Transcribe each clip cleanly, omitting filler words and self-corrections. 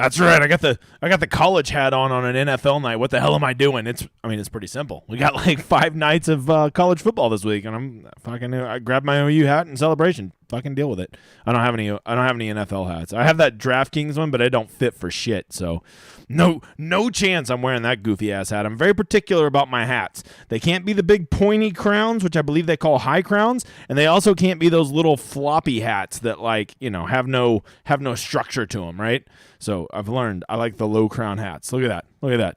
That's right. I got the college hat on an NFL night. What the hell am I doing? It's pretty simple. We got like 5 nights of college football this week, and I grabbed my OU hat in celebration. Fucking deal with it. I don't have any NFL hats. I have that DraftKings one, but it don't fit for shit. So no chance I'm wearing that goofy ass hat. I'm very particular about my hats. They can't be the big pointy crowns, which I believe they call high crowns, and they also can't be those little floppy hats that have no structure to them, right? So I've learned I like the low crown hats. Look at that.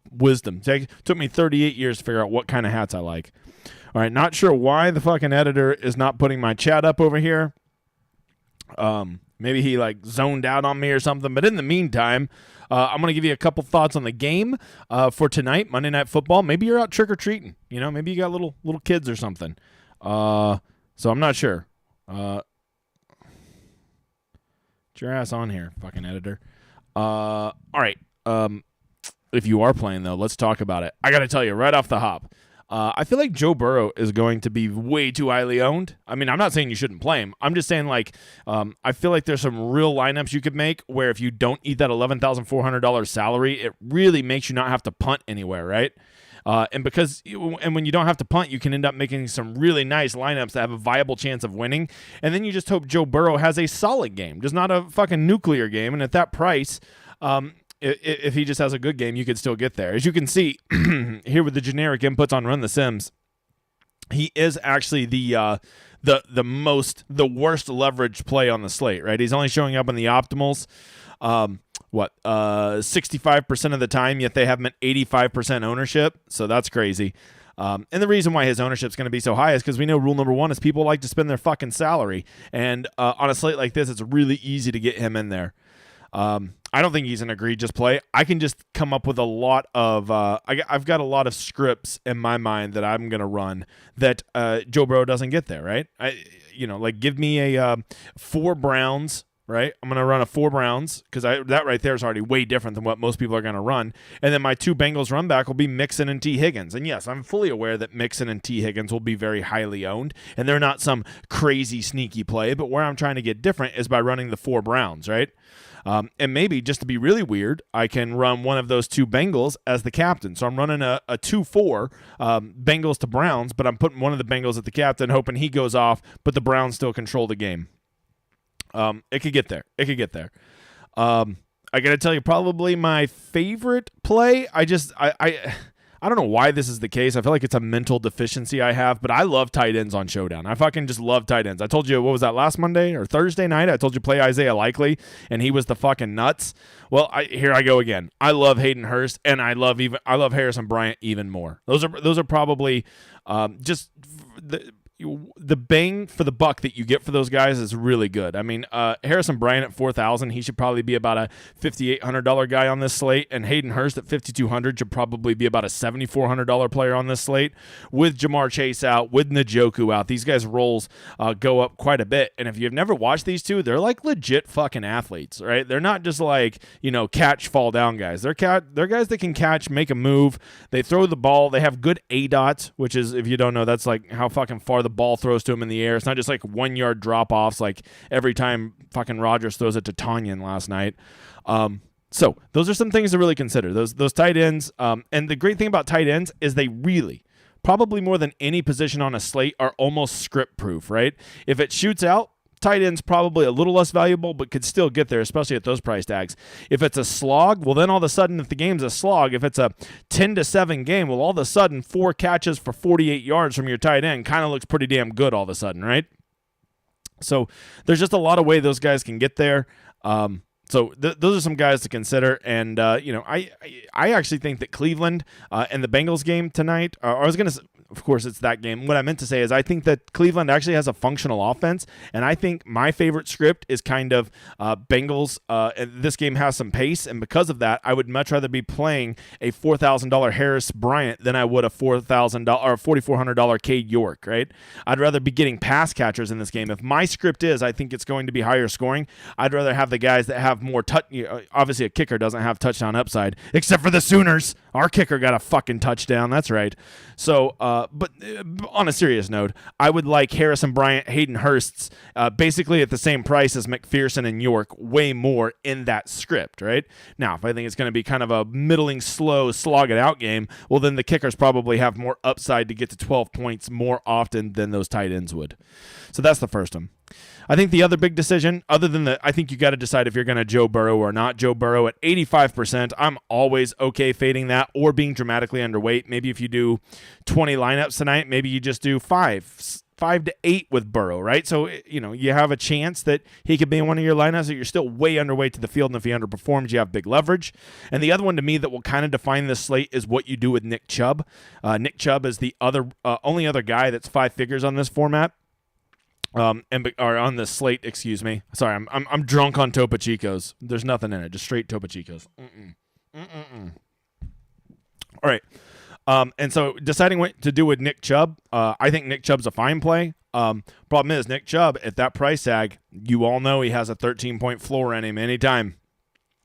Wisdom. Took me 38 years to figure out what kind of hats I like. All right, not sure why the fucking editor is not putting my chat up over here. Maybe he zoned out on me or something. But in the meantime, I'm going to give you a couple thoughts on the game for tonight, Monday Night Football. Maybe you're out trick-or-treating. Maybe you got little kids or something. So I'm not sure. Get your ass on here, fucking editor. All right. If you are playing, though, let's talk about it. I got to tell you, right off the hop, I feel like Joe Burrow is going to be way too highly owned. I mean, I'm not saying you shouldn't play him. I'm just saying, I feel like there's some real lineups you could make where if you don't eat that $11,400 salary, it really makes you not have to punt anywhere, right? And when you don't have to punt, you can end up making some really nice lineups that have a viable chance of winning. And then you just hope Joe Burrow has a solid game, just not a fucking nuclear game. And at that price, if he just has a good game, you could still get there. As you can see here with the generic inputs on Run the Sims, he is actually the worst leverage play on the slate, right? He's only showing up in the optimals. 65% of the time, yet they have him at 85% ownership. So that's crazy. And the reason why his ownership is going to be so high is because we know rule number 1 is people like to spend their fucking salary. And on a slate like this, it's really easy to get him in there. I don't think he's an egregious play. I can just come up with a lot of I've got a lot of scripts in my mind that I'm gonna run that Joe Burrow doesn't get there, right? Give me a 4 Browns, right? I'm gonna run a 4 Browns because that right there is already way different than what most people are gonna run. And then my 2 Bengals run back will be Mixon and T. Higgins. And yes, I'm fully aware that Mixon and T. Higgins will be very highly owned, and they're not some crazy sneaky play. But where I'm trying to get different is by running the 4 Browns, right? And maybe, just to be really weird, I can run one of those 2 Bengals as the captain. So I'm running a 2-4 Bengals to Browns, but I'm putting one of the Bengals at the captain, hoping he goes off, but the Browns still control the game. It could get there. I got to tell you, probably my favorite play, I don't know why this is the case. I feel like it's a mental deficiency I have, but I love tight ends on Showdown. I fucking just love tight ends. I told you, what was that, last Monday or Thursday night? I told you play Isaiah Likely, and he was the fucking nuts. Well, here I go again. I love Hayden Hurst, and I love Harrison Bryant even more. Those are probably just the bang for the buck that you get for those guys is really good. I mean, Harrison Bryant at $4,000, he should probably be about a $5,800 guy on this slate, and Hayden Hurst at $5,200 should probably be about a $7,400 player on this slate. With Jamar Chase out, with Njoku out, these guys' roles go up quite a bit. And if you've never watched these two, they're like legit fucking athletes, right? They're not just like, catch, fall down guys. They're guys that can catch, make a move. They throw the ball. They have good ADOT, which is, if you don't know, that's like how fucking far the ball throws to him in the air. It's not just like 1 yard drop offs like every time fucking Rodgers throws it to Tanyan last night. So those are some things to really consider. Those tight ends. And the great thing about tight ends is they really, probably more than any position on a slate, are almost script proof, right? If it shoots out, tight end's probably a little less valuable, but could still get there, especially at those price tags. If it's a slog, well, then all of a sudden, if the game's a slog, if it's a 10-7 game, well, all of a sudden, 4 catches for 48 yards from your tight end kind of looks pretty damn good all of a sudden, right? So there's just a lot of way those guys can get there. So those are some guys to consider. And, I actually think that Cleveland and the Bengals game tonight, of course, it's that game. What I meant to say is I think that Cleveland actually has a functional offense, and I think my favorite script is kind of Bengals. This game has some pace, and because of that, I would much rather be playing a $4,000 Harris Bryant than I would a $4,000 or $4,400 Cade York, right? I'd rather be getting pass catchers in this game. If my script is I think it's going to be higher scoring, I'd rather have the guys that have more touch. Obviously, a kicker doesn't have touchdown upside, except for the Sooners. Our kicker got a fucking touchdown. That's right. So, But on a serious note, I would like Harrison Bryant, Hayden Hursts, basically at the same price as McPherson and York, way more in that script, right? Now, if I think it's going to be kind of a middling, slow, slog it out game, well, then the kickers probably have more upside to get to 12 points more often than those tight ends would. So that's the first one. I think the other big decision, other than I think you got to decide if you're going to Joe Burrow or not. Joe Burrow at 85%, I'm always okay fading that or being dramatically underweight. Maybe if you do 20 lineups tonight, maybe you just do 5 to 8 with Burrow, right? So, you have a chance that he could be in one of your lineups that you're still way underweight to the field, and if he underperforms, you have big leverage. And the other one to me that will kind of define this slate is what you do with Nick Chubb. Nick Chubb is the only other guy that's 5 figures on this format. Or on the slate, excuse me. Sorry, I'm drunk on Topo Chicos. There's nothing in it, just straight Topo Chicos. All right. And so deciding what to do with Nick Chubb, I think Nick Chubb's a fine play. Problem is, Nick Chubb, at that price tag, you all know he has a 13-point floor in him anytime.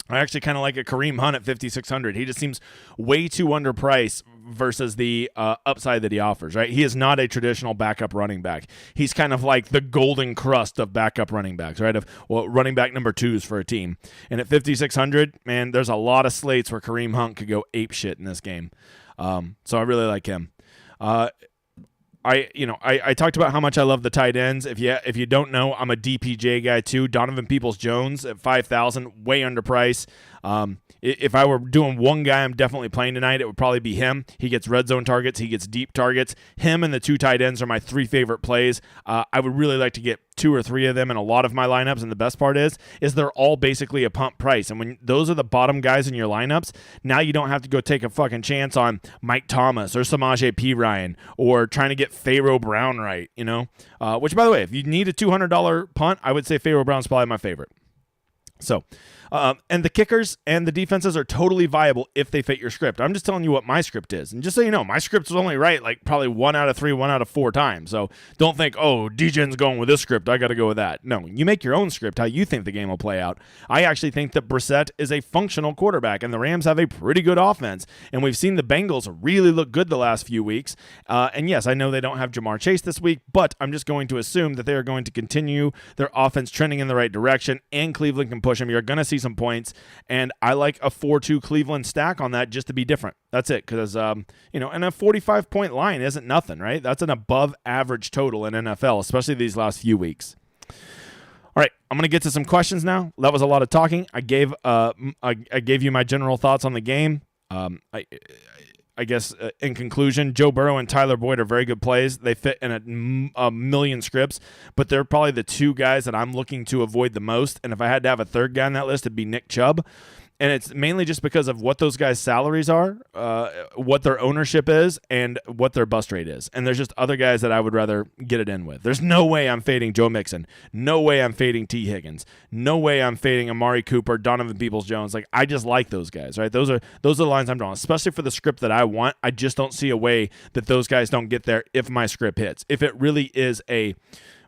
I actually kind of like a Kareem Hunt at 5,600. He just seems way too underpriced versus the upside that he offers, right? He is not a traditional backup running back. He's kind of like the golden crust of backup running backs, right? Running back number 2s for a team. And at 5,600, man, there's a lot of slates where Kareem Hunt could go ape shit in this game. So I really like him. I talked about how much I love the tight ends. If you don't know, I'm a DPJ guy too. Donovan Peoples-Jones at 5,000, way underpriced. If I were doing one guy I'm definitely playing tonight, it would probably be him. He gets red zone targets. He gets deep targets. Him and the 2 tight ends are my 3 favorite plays. I would really like to get 2 or 3 of them in a lot of my lineups, and the best part is they're all basically a pump price. And when those are the bottom guys in your lineups, now you don't have to go take a fucking chance on Mike Thomas or Samaje Perine or trying to get Pharaoh Brown right, which, by the way, if you need a $200 punt, I would say Pharaoh Brown's probably my favorite. So, and the kickers and the defenses are totally viable if they fit your script. I'm just telling you what my script is. And just so you know, my script was only right like probably 1 out of 3, 1 out of 4 times. So don't think, oh, DJ's going with this script, I got to go with that. No, you make your own script, how you think the game will play out. I actually think that Brissett is a functional quarterback, and the Rams have a pretty good offense. And we've seen the Bengals really look good the last few weeks. And yes, I know they don't have Jamar Chase this week, but I'm just going to assume that they are going to continue their offense trending in the right direction, and Cleveland can push them. You're going to see some points, and I like a 4-2 Cleveland stack on that just to be different. That's it, because and a 45-point line isn't nothing, right? That's an above-average total in NFL, especially these last few weeks. All right, I'm going to get to some questions now. That was a lot of talking. I gave you my general thoughts on the game. I guess in conclusion, Joe Burrow and Tyler Boyd are very good plays. They fit in a million scripts, but they're probably the 2 guys that I'm looking to avoid the most. And if I had to have a 3rd guy on that list, it'd be Nick Chubb. And it's mainly just because of what those guys' salaries are, what their ownership is, and what their bust rate is. And there's just other guys that I would rather get it in with. There's no way I'm fading Joe Mixon. No way I'm fading T. Higgins. No way I'm fading Amari Cooper, Donovan Peoples-Jones. Like, I just like those guys, right? Those are the lines I'm drawing, especially for the script that I want. I just don't see a way that those guys don't get there if my script hits. If it really is a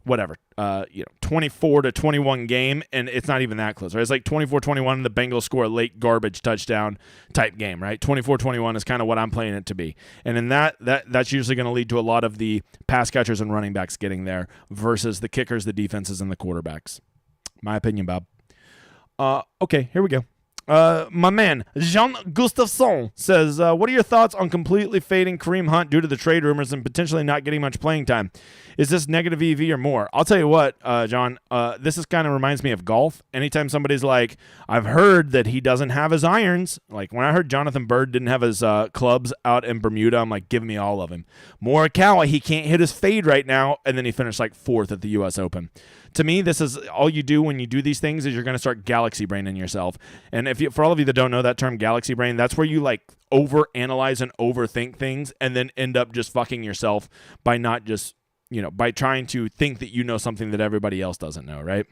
24-21 game, and it's not even that close, right? It's like 24-21 and the Bengals score a late garbage touchdown type game, right? 24-21 is kind of what I'm playing it to be. And in that's usually going to lead to a lot of the pass catchers and running backs getting there versus the kickers, the defenses, and the quarterbacks. My opinion, Bob. Okay, here we go. My man, Jean Gustafson says, what are your thoughts on completely fading Kareem Hunt due to the trade rumors and potentially not getting much playing time? Is this negative EV or more? I'll tell you what, John, this is kind of reminds me of golf. Anytime somebody's like, I've heard that he doesn't have his irons. Like when I heard Jonathan Bird didn't have his clubs out in Bermuda, I'm like, give me all of him. Morikawa, he can't hit his fade right now. And then he finished like 4th at the U.S. Open. To me, this is all you do when you do these things is you're going to start galaxy braining yourself. And for all of you that don't know that term, galaxy brain, that's where you like overanalyze and overthink things and then end up just fucking yourself by not just, by trying to think that you know something that everybody else doesn't know, right?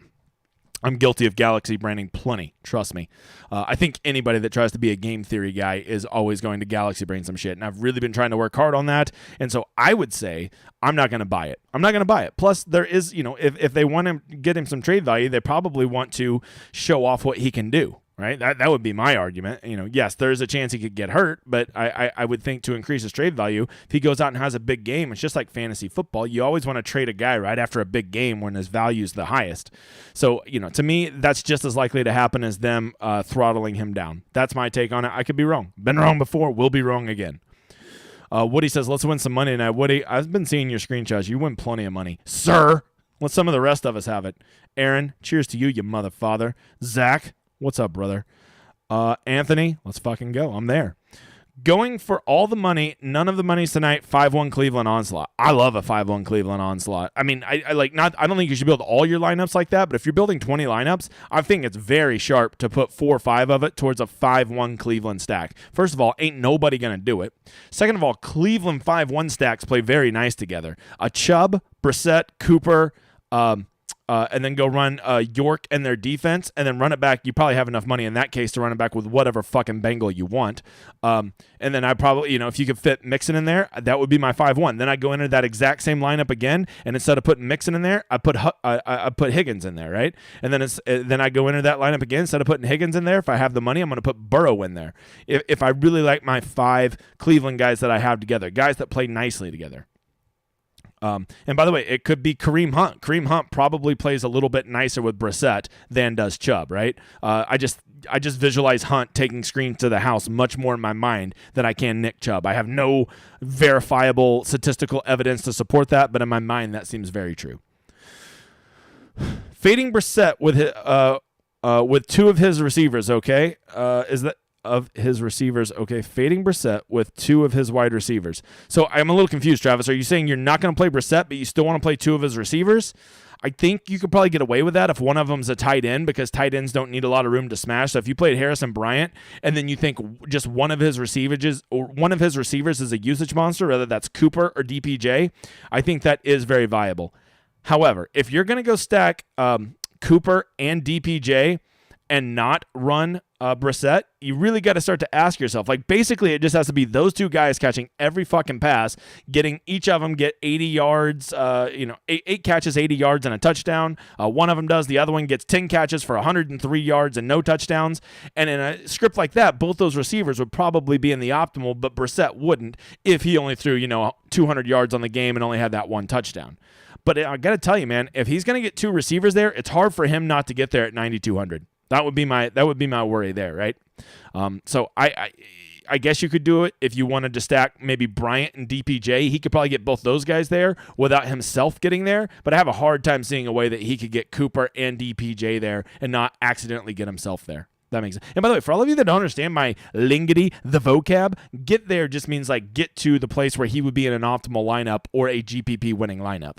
I'm guilty of galaxy branding plenty. Trust me. I think anybody that tries to be a game theory guy is always going to galaxy brain some shit. And I've really been trying to work hard on that. And so I would say I'm not going to buy it. I'm not going to buy it. Plus, there is, if they want to get him some trade value, they probably want to show off what he can do. right? That would be my argument. Yes, there's a chance he could get hurt, but I would think to increase his trade value, if he goes out and has a big game, it's just like fantasy football. You always want to trade a guy right after a big game when his value is the highest. So, to me, that's just as likely to happen as them throttling him down. That's my take on it. I could be wrong. Been wrong before. Will be wrong again. Woody says, let's win some money tonight. Woody, I've been seeing your screenshots. You win plenty of money. Sir, let some of the rest of us have it. Aaron, cheers to you, you mother father. Zach, what's up, brother? Anthony, let's fucking go. I'm there. Going for all the money, none of the money's tonight, 5-1 Cleveland onslaught. I love a 5-1 Cleveland onslaught. I mean, I don't think you should build all your lineups like that, but if you're building 20 lineups, I think it's very sharp to put 4 or 5 of it towards a 5-1 Cleveland stack. First of all, ain't nobody going to do it. Second of all, Cleveland 5-1 stacks play very nice together. A Chubb, Brissett, Cooper, and then go run York and their defense, and then run it back. You probably have enough money in that case to run it back with whatever fucking Bengal you want. And then I probably, if you could fit Mixon in there, that would be my 5-1. Then I go into that exact same lineup again, and instead of putting Mixon in there, I put Higgins in there, right? And then I go into that lineup again. Instead of putting Higgins in there, if I have the money, I'm going to put Burrow in there. If I really like my 5 Cleveland guys that I have together, guys that play nicely together. And by the way, it could be Kareem Hunt. Kareem Hunt probably plays a little bit nicer with Brissett than does Chubb, right? I just visualize Hunt taking screens to the house much more in my mind than I can Nick Chubb. I have no verifiable statistical evidence to support that, but in my mind, that seems very true. Fading Brissett with 2 of his receivers, okay? Is that of his receivers? Okay, fading Brissett with 2 of his wide receivers. So I'm a little confused, Travis. Are you saying you're not going to play Brissett, but you still want to play 2 of his receivers? I think you could probably get away with that if one of them's a tight end, because tight ends don't need a lot of room to smash. So if you played Harrison Bryant and then you think just one of his receivers is a usage monster, whether that's Cooper or DPJ, I think that is very viable. However, if you're going to go stack Cooper and DPJ and not run Brissett, you really got to start to ask yourself, basically it just has to be those 2 guys catching every fucking pass, getting each of them get 80 yards, 8 catches, 80 yards and a touchdown. One of them does, the other one gets 10 catches for 103 yards and no touchdowns. And in a script like that, both those receivers would probably be in the optimal, but Brissett wouldn't if he only threw, 200 yards on the game and only had that 1 touchdown. But I got to tell you, man, if he's going to get 2 receivers there, it's hard for him not to get there at 9,200. That would be my worry there, right? So I guess you could do it if you wanted to stack maybe Bryant and DPJ. He could probably get both those guys there without himself getting there, but I have a hard time seeing a way that he could get Cooper and DPJ there and not accidentally get himself there. That makes sense. And by the way, for all of you that don't understand my lingity, the vocab, get there just means get to the place where he would be in an optimal lineup or a GPP winning lineup,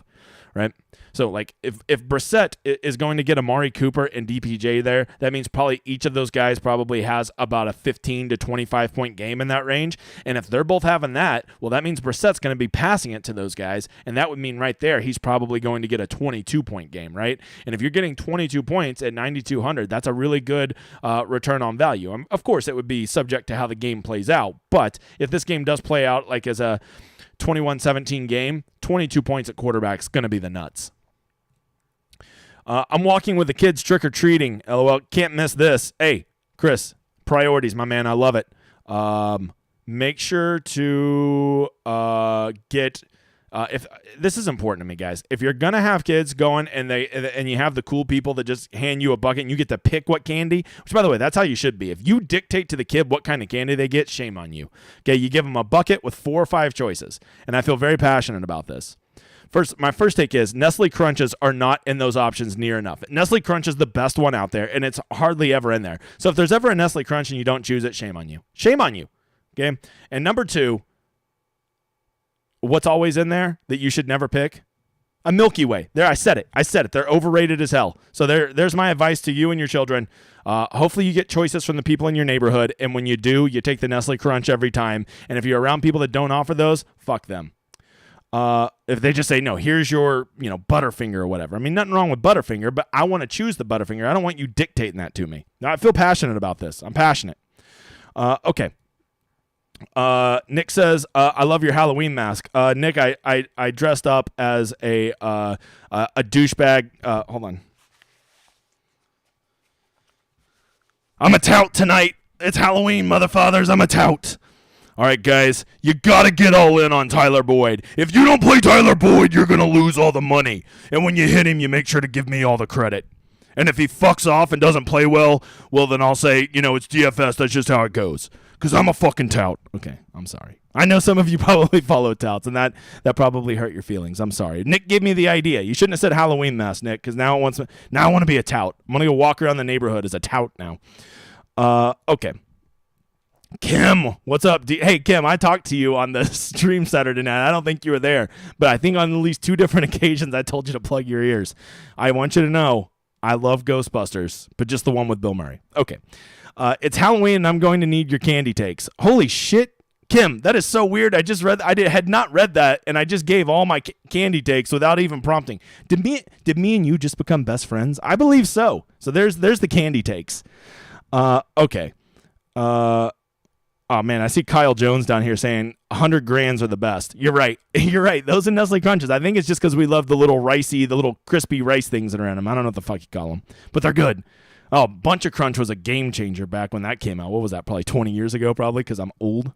right? So, if Brissett is going to get Amari Cooper and DPJ there, that means probably each of those guys probably has about a 15 to 25 point game in that range. And if they're both having that, well, that means Brissett's going to be passing it to those guys. And that would mean right there, he's probably going to get a 22 point game, right? And if you're getting 22 points at 9,200, that's a really good return on value. Of course, it would be subject to how the game plays out. But if this game does play out as a 21-17 game, 22 points at quarterback is going to be the nuts. I'm walking with the kids trick-or-treating. LOL. Can't miss this. Hey, Chris, priorities, my man. I love it. Make sure to get if this is important to me, guys. If you're gonna have kids going and you have the cool people that just hand you a bucket and you get to pick what candy, which by the way, that's how you should be. If you dictate to the kid what kind of candy they get, shame on you. Okay, you give them a bucket with 4 or 5 choices, and I feel very passionate about this. My first take is Nestle Crunches are not in those options near enough. Nestle Crunch is the best one out there, and it's hardly ever in there. So if there's ever a Nestle Crunch and you don't choose it, shame on you. Shame on you. Okay? And number 2, what's always in there that you should never pick? A Milky Way. There, I said it. They're overrated as hell. So there's my advice to you and your children. Hopefully you get choices from the people in your neighborhood, and when you do, you take the Nestle Crunch every time. And if you're around people that don't offer those, fuck them. If they just say, no, here's your, Butterfinger or whatever. I mean, nothing wrong with Butterfinger, but I want to choose the Butterfinger. I don't want you dictating that to me. Now, I feel passionate about this. I'm passionate. Okay. Nick says, I love your Halloween mask. Nick, I dressed up as a douchebag. Hold on. I'm a tout tonight. It's Halloween, motherfathers. I'm a tout. All right, guys, you got to get all in on Tyler Boyd. If you don't play Tyler Boyd, you're going to lose all the money. And when you hit him, you make sure to give me all the credit. And if he fucks off and doesn't play well, then I'll say, it's DFS. That's just how it goes. Because I'm a fucking tout. Okay, I'm sorry. I know some of you probably follow touts, and that probably hurt your feelings. I'm sorry. Nick gave me the idea. You shouldn't have said Halloween mask, Nick, because now I want to be a tout. I'm going to go walk around the neighborhood as a tout now. Okay. Kim, what's up? Hey, Kim, I talked to you on the stream Saturday night. I don't think you were there, but I think on at least 2 different occasions I told you to plug your ears. I want you to know I love Ghostbusters, but just the one with Bill Murray. Okay. It's Halloween, and I'm going to need your candy takes. Holy shit, Kim, that is so weird. I had not read that, and I just gave all my candy takes without even prompting. Did me and you just become best friends? I believe so. So there's the candy takes. Okay. Oh, man, I see Kyle Jones down here saying 100 grands are the best. You're right. You're right. Those are Nestle Crunches. I think it's just because we love the little the little crispy rice things that are in them. I don't know what the fuck you call them, but they're good. Oh, Bunch of Crunch was a game changer back when that came out. What was that? Probably 20 years ago, probably, because I'm old.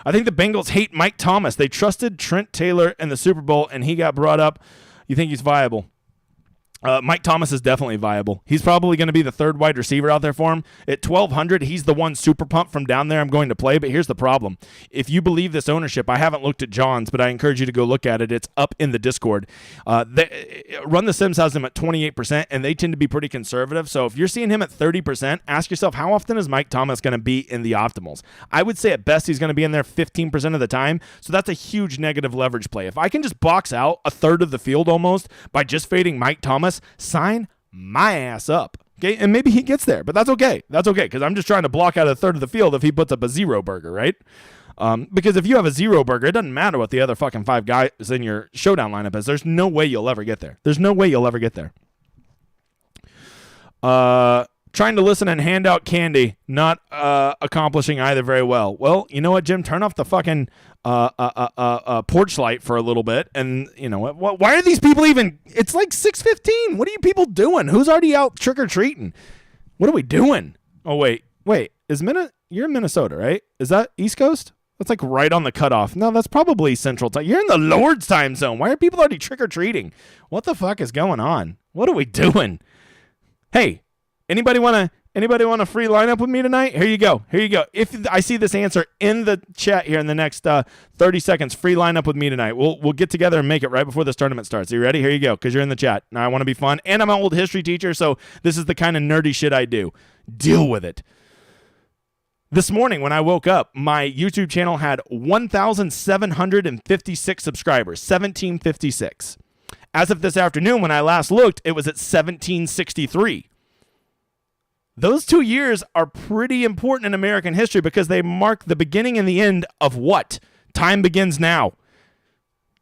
I think the Bengals hate Mike Thomas. They trusted Trent Taylor in the Super Bowl, and he got brought up. You think he's viable? Mike Thomas is definitely viable. He's probably going to be the 3rd wide receiver out there for him. At 1,200, he's the one super pump from down there I'm going to play, but here's the problem. If you believe this ownership, I haven't looked at John's, but I encourage you to go look at it. It's up in the Discord. Run the Sims has him at 28%, and they tend to be pretty conservative. So if you're seeing him at 30%, ask yourself, how often is Mike Thomas going to be in the optimals? I would say at best he's going to be in there 15% of the time, so that's a huge negative leverage play. If I can just box out a third of the field almost by just fading Mike Thomas, sign my ass up. Okay, and maybe he gets there, but that's okay. That's okay, because I'm just trying to block out a third of the field if he puts up a 0 burger, right? Because if you have a 0 burger, it doesn't matter what the other fucking 5 guys in your showdown lineup is. There's no way you'll ever get there. There's no way you'll ever get there. Trying to listen and hand out candy, not accomplishing either very well. Well, you know what, Jim? Turn off the fucking porch light for a little bit, and you know what? Why are these people even? It's like 6:15. What are you people doing? Who's already out trick or treating? What are we doing? Oh wait, you're in Minnesota, right? Is that East Coast? That's like right on the cutoff. No, that's probably Central Time. You're in the Lord's time zone. Why are people already trick or treating? What the fuck is going on? What are we doing? Hey. Anybody want a free lineup with me tonight? Here you go. If I see this answer in the chat here in the next 30 seconds, free lineup with me tonight. We'll get together and make it right before this tournament starts. Are you ready? Here you go, because you're in the chat. Now I want to be fun, and I'm an old history teacher, so this is the kind of nerdy shit I do. Deal with it. This morning when I woke up, my YouTube channel had 1,756 subscribers, 1,756. As of this afternoon, when I last looked, it was at 1,763. Those 2 years are pretty important in American history because they mark the beginning and the end of what? Time begins now.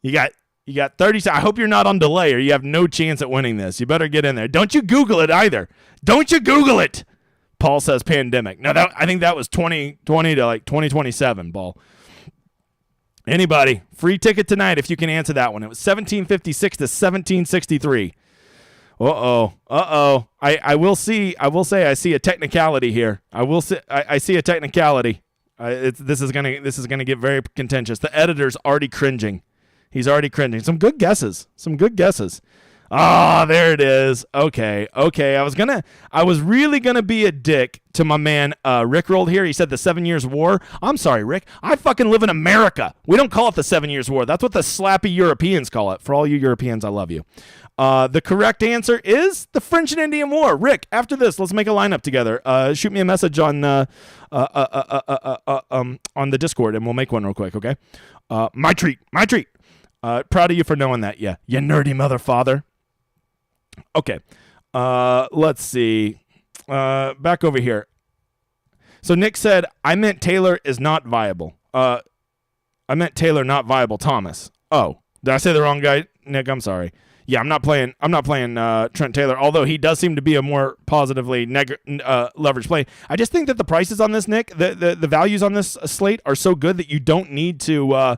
You got 30 seconds. I hope you're not on delay or you have no chance at winning this. You better get in there. Don't you Google it either. Don't you Google it. Paul says pandemic. No, I think that was 2020 to like 2027, Paul. Anybody, free ticket tonight if you can answer that one. It was 1756 to 1763. Uh-oh. I will say I see a technicality here. I see a technicality. This is gonna get very contentious. The editor's already cringing. He's already cringing. Some good guesses. Ah, there it is. Okay. I was really gonna be a dick to my man Rick rolled here. He said the 7 Years War. I'm sorry, Rick. I fucking live in America. We don't call it the 7 Years War. That's what the slappy Europeans call it. For all you Europeans, I love you. The correct answer is the French and Indian War. Rick, after this, let's make a lineup together. Shoot me a message on the Discord, and we'll make one real quick, okay? My treat. Proud of you for knowing that, yeah. You nerdy mother father. Okay. Let's see. Back over here. So Nick said, I meant Taylor is not viable. I meant Taylor, not viable. Thomas. Oh, did I say the wrong guy? Nick, I'm sorry. Yeah, I'm not playing Trent Taylor, although he does seem to be a more positively leverage play. I just think that the prices on this, Nick, the values on this slate are so good that you don't need to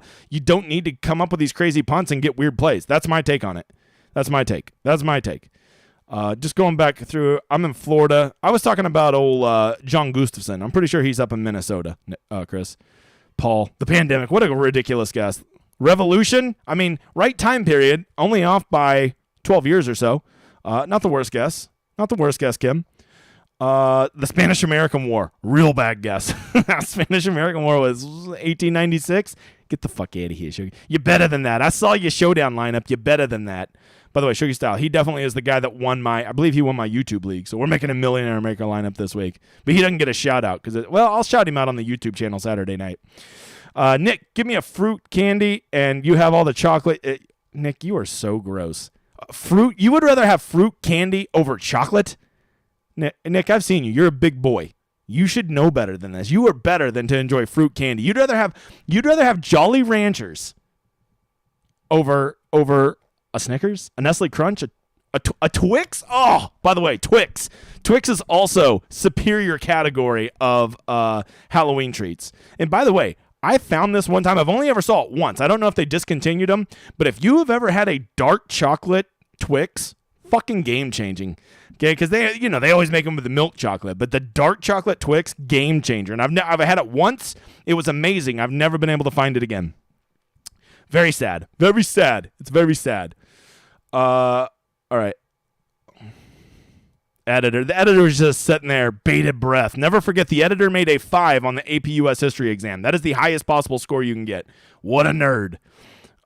come up with these crazy punts and get weird plays. That's my take on it. That's my take. Just going back through, I'm in Florida. I was talking about old John Gustafson. I'm pretty sure he's up in Minnesota, Chris. Paul, the pandemic. What a ridiculous guess. Revolution, I mean, right time period, only off by 12 years or so. Not the worst guess. Not the worst guess, Kim. The Spanish-American War, real bad guess. Spanish-American War was 1896. Get the fuck out of here, Sugar. You're better than that. I saw your Showdown lineup. You're better than that. By the way, Sugar Style, he definitely is the guy that won I believe he won my YouTube league. So we're making a Millionaire Maker lineup this week. But he doesn't get a shout out I'll shout him out on the YouTube channel Saturday night. Nick, give me a fruit candy and you have all the chocolate. Nick, you are so gross. Fruit, you would rather have fruit candy over chocolate? Nick, I've seen you. You're a big boy. You should know better than this. You are better than to enjoy fruit candy. You'd rather have Jolly Ranchers over a Snickers, a Nestle Crunch, a Twix. Oh, by the way, Twix is also superior category of Halloween treats. And by the way, I found this one time. I've only ever saw it once. I don't know if they discontinued them, but if you have ever had a dark chocolate Twix, fucking game changing. Okay, because they always make them with the milk chocolate, but the dark chocolate Twix, game changer. And I've had it once. It was amazing. I've never been able to find it again. Very sad. Very sad. It's very sad. All right. Editor. The editor was just sitting there, bated breath. Never forget, the editor made a 5 on the AP US History exam. That is the highest possible score you can get. What a nerd.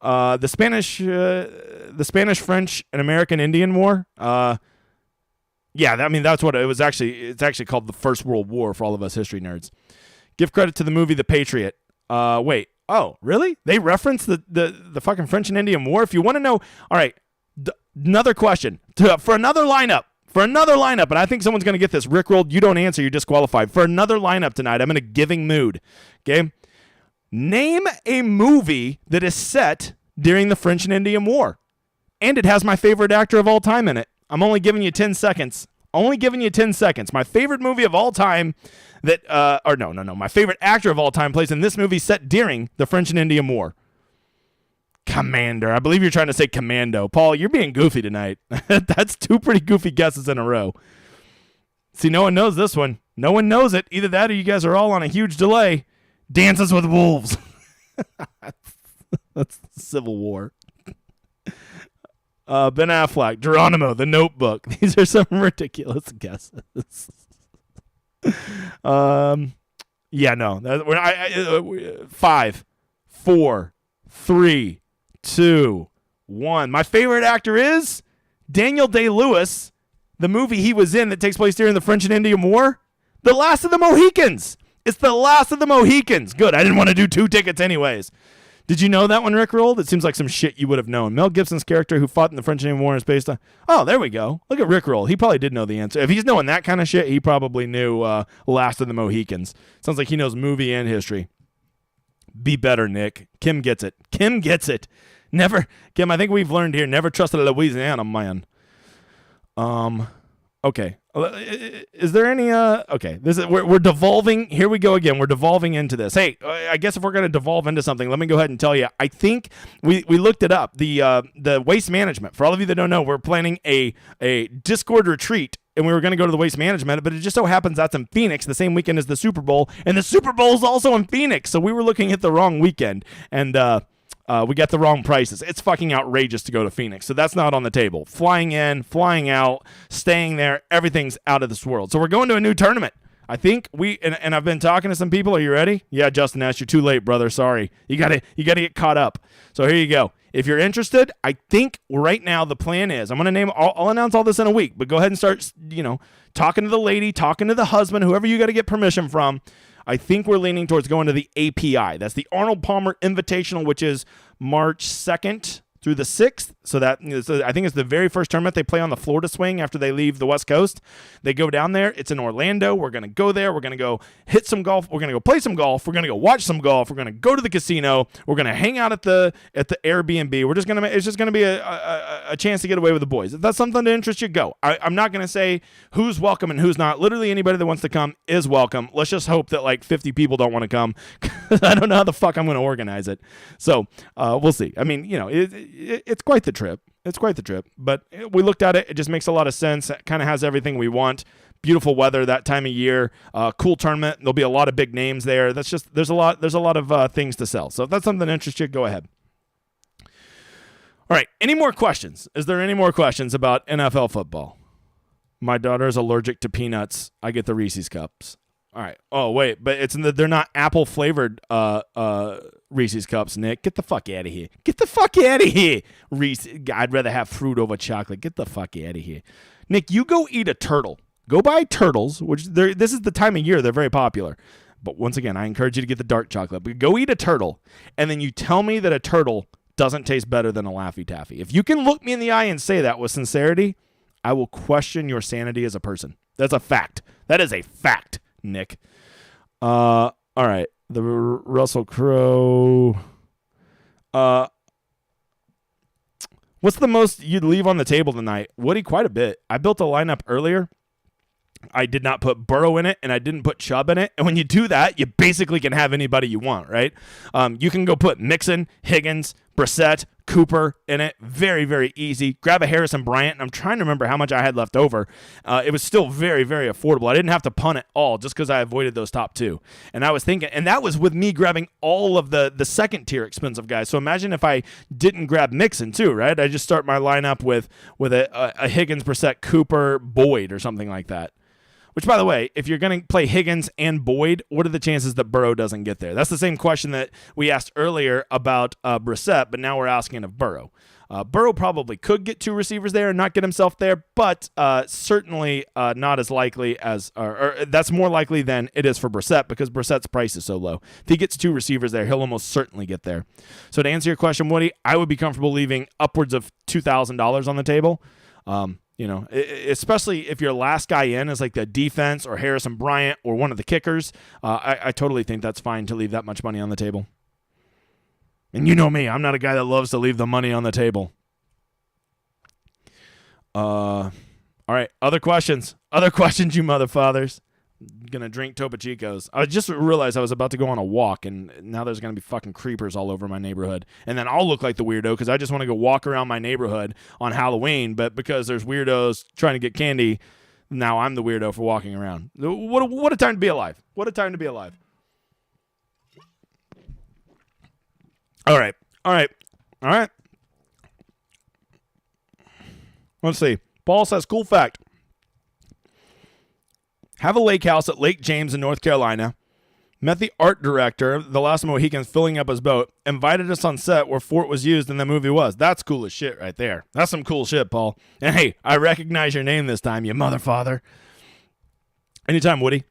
The Spanish, French, and American Indian War. Yeah, I mean, that's what it was. It's actually called the First World War for all of us history nerds. Give credit to the movie The Patriot. Wait. Oh, really? They reference the fucking French and Indian War? If you want to know, all right, another question for another lineup. And I think someone's going to get this. Rickrolled, you don't answer, you're disqualified. For another lineup tonight, I'm in a giving mood. Okay? Name a movie that is set during the French and Indian War. And it has my favorite actor of all time in it. I'm only giving you 10 seconds. My favorite movie of all time my favorite actor of all time plays in this movie set during the French and Indian War. Commander. I believe you're trying to say Commando. Paul, you're being goofy tonight. That's 2 pretty goofy guesses in a row. See, no one knows this one. No one knows it. Either that or you guys are all on a huge delay. Dances with Wolves. That's Civil War. Ben Affleck, Geronimo, The Notebook. These are some ridiculous guesses. Yeah, no. 5, 4, 3, 2, 1. My favorite actor is Daniel Day-Lewis. The movie he was in that takes place during the French and Indian War, The Last of the Mohicans. It's The Last of the Mohicans. Good. I didn't want to do 2 tickets anyways. Did you know that one, Rick Rolled? It seems like some shit you would have known. Mel Gibson's character who fought in the French and Indian War is based on... Oh, there we go. Look at Rick Roll. He probably did know the answer. If he's knowing that kind of shit, he probably knew Last of the Mohicans. Sounds like he knows movie and history. Be better, Nick. Kim gets it. Never... Kim, I think we've learned here, never trust a Louisiana man. Okay. Is there any okay, we're devolving. Here we go again. We're devolving into this. Hey, I guess if we're going to devolve into something, let me go ahead and tell you. I think we looked it up. The waste management. For all of you that don't know, we're planning a Discord retreat, and we were going to go to the waste management, but it just so happens that's in Phoenix the same weekend as the Super Bowl, and the Super Bowl is also in Phoenix. So we were looking at the wrong weekend, and we got the wrong prices. It's fucking outrageous to go to Phoenix, so that's not on the table. Flying in, flying out, staying there, everything's out of this world. So we're going to a new tournament. I think and I've been talking to some people. Are you ready? Yeah, Justin Ash, you're too late, brother. Sorry. You gotta get caught up. So here you go. If you're interested, I think right now the plan is I'm gonna I'll announce all this in a week, but go ahead and start, talking to the lady, talking to the husband, whoever you got to get permission from. I think we're leaning towards going to the API. That's the Arnold Palmer Invitational, which is March 2nd through the 6th. So I think it's the very first tournament they play on the Florida swing after they leave the West Coast. They go down there. It's in Orlando. We're going to go there. We're going to go hit some golf. We're going to go play some golf. We're going to go watch some golf. We're going to go to the casino. We're going to hang out at the Airbnb. It's just going to be a chance to get away with the boys. If that's something to interest you, go. I'm not going to say who's welcome and who's not. Literally anybody that wants to come is welcome. Let's just hope that like 50 people don't want to come. I don't know how the fuck I'm going to organize it. So we'll see. I mean, it's quite the trip. It's quite the trip. But we looked at it. It just makes a lot of sense. It kind of has everything we want. Beautiful weather that time of year. Cool tournament. There'll be a lot of big names there. There's a lot of things to sell. So if that's something that interests you, go ahead. All right. Any more questions? Is there any more questions about NFL football? My daughter is allergic to peanuts. I get the Reese's cups. All right. Oh, wait. But they're not apple-flavored Reese's cups, Nick. Get the fuck out of here. Get the fuck out of here. Reese. I'd rather have fruit over chocolate. Get the fuck out of here. Nick, you go eat a turtle. Go buy turtles, which this is the time of year they're very popular. But once again, I encourage you to get the dark chocolate. But go eat a turtle, and then you tell me that a turtle doesn't taste better than a Laffy Taffy. If you can look me in the eye and say that with sincerity, I will question your sanity as a person. That's a fact. That is a fact, Nick. All right. The Russell Crowe. What's the most you'd leave on the table tonight? Woody, quite a bit. I built a lineup earlier. I did not put Burrow in it, and I didn't put Chubb in it. And when you do that, you basically can have anybody you want, right? You can go put Mixon, Higgins, Brissett, Cooper in it. Very, very easy. Grab a Harrison Bryant, and I'm trying to remember how much I had left over. It was still very, very affordable. I didn't have to punt it all just because I avoided those top two. And I was thinking, and that was with me grabbing all of the second-tier expensive guys. So imagine if I didn't grab Mixon too, right? I just start my lineup with a Higgins, Brissett, Cooper, Boyd, or something like that. Which, by the way, if you're going to play Higgins and Boyd, what are the chances that Burrow doesn't get there? That's the same question that we asked earlier about Brissett, but now we're asking of Burrow. Burrow probably could get two receivers there and not get himself there, but certainly not as likely as or that's more likely than it is for Brissett because Brissett's price is so low. If he gets two receivers there, he'll almost certainly get there. So to answer your question, Woody, I would be comfortable leaving upwards of $2,000 on the table. Especially if your last guy in is like the defense or Harrison Bryant or one of the kickers, I totally think that's fine to leave that much money on the table. And you know me, I'm not a guy that loves to leave the money on the table. All right, other questions, you motherfathers. Gonna drink Topo Chicos. I just realized I was about to go on a walk, and now there's gonna be fucking creepers all over my neighborhood, and then I'll look like the weirdo because I just want to go walk around my neighborhood on Halloween, but because there's weirdos trying to get candy, now I'm the weirdo for walking around. What a time to be alive! What a time to be alive! All right. Let's see. Paul says, cool fact. Have a lake house at Lake James in North Carolina. Met the art director, the last Mohicans, filling up his boat. Invited us on set where Fort was used and the movie was. That's cool as shit right there. That's some cool shit, Paul. And hey, I recognize your name this time, you motherfather. Anytime, Woody.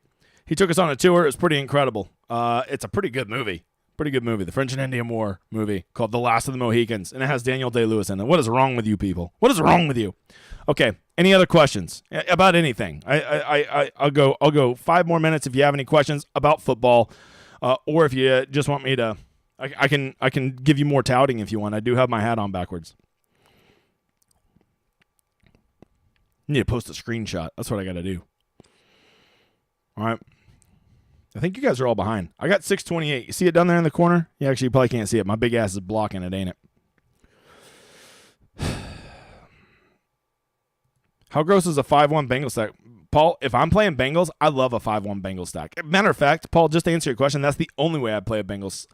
He took us on a tour. It was pretty incredible. It's a pretty good movie. The French and Indian War movie called The Last of the Mohicans, and it has Daniel Day-Lewis in it. What is wrong with you people? What is wrong with you? Okay, any other questions about anything? I'll go 5 more minutes if you have any questions about football, or if you just want me to, I can give you more touting if you want. I do have my hat on backwards. I need to post a screenshot. That's what I got to do. All right. I think you guys are all behind. I got 628. You see it down there in the corner? Yeah, actually, you probably can't see it. My big ass is blocking it, ain't it? How gross is a 5-1 Bengals stack? Paul, if I'm playing Bengals, I love a 5-1 Bengals stack. Matter of fact, Paul, just to answer your question, that's the only way I play a Bengals.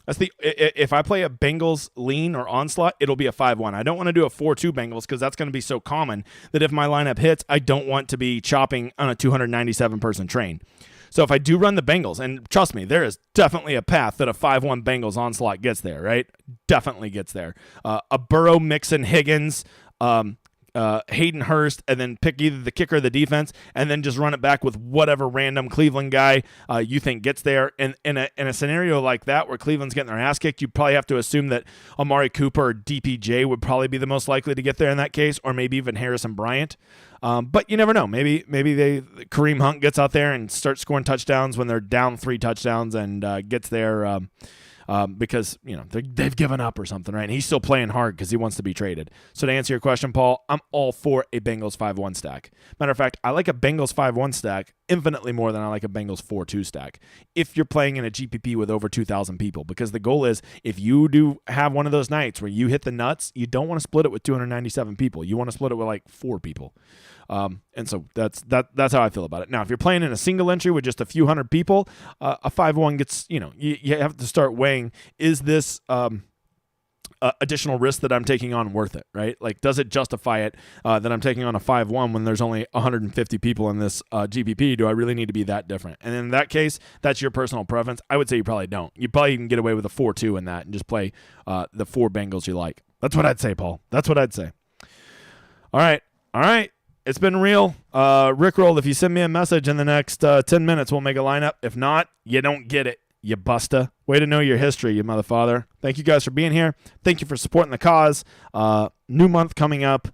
If I play a Bengals lean or onslaught, it'll be a 5-1. I don't want to do a 4-2 Bengals because that's going to be so common that if my lineup hits, I don't want to be chopping on a 297-person train. So if I do run the Bengals, and trust me, there is definitely a path that a 5-1 Bengals onslaught gets there, right? Definitely gets there. A Burrow, Mixon, Higgins, Hayden Hurst, and then pick either the kicker or the defense, and then just run it back with whatever random Cleveland guy you think gets there. And in a scenario like that where Cleveland's getting their ass kicked, you probably have to assume that Amari Cooper or DPJ would probably be the most likely to get there in that case, or maybe even Harrison Bryant. But you never know. Maybe Kareem Hunt gets out there and starts scoring touchdowns when they're down 3 touchdowns and gets there because they've given up or something, right? And he's still playing hard because he wants to be traded. So to answer your question, Paul, I'm all for a Bengals 5-1 stack. Matter of fact, I like a Bengals 5-1 stack infinitely more than I like a Bengals 4-2 stack if you're playing in a GPP with over 2,000 people, because the goal is, if you do have one of those nights where you hit the nuts, you don't want to split it with 297 people. You want to split it with like 4 people. And so that's how I feel about it. Now, if you're playing in a single entry with just a few hundred people, a 5-1 gets, you have to start weighing, is this additional risk that I'm taking on worth it, right? Like, does it justify it that I'm taking on a 5-1 when there's only 150 people in this GPP? Do I really need to be that different? And in that case, that's your personal preference. I would say you probably don't. You probably can get away with a 4-2 in that and just play the 4 Bengals you like. That's what I'd say, Paul. That's what I'd say. All right. It's been real. Rickroll, if you send me a message in the next 10 minutes, we'll make a lineup. If not, you don't get it, you busta. Way to know your history, you motherfather. Thank you guys for being here. Thank you for supporting the cause. New month coming up.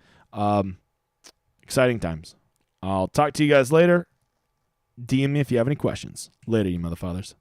Exciting times. I'll talk to you guys later. DM me if you have any questions. Later, you motherfathers.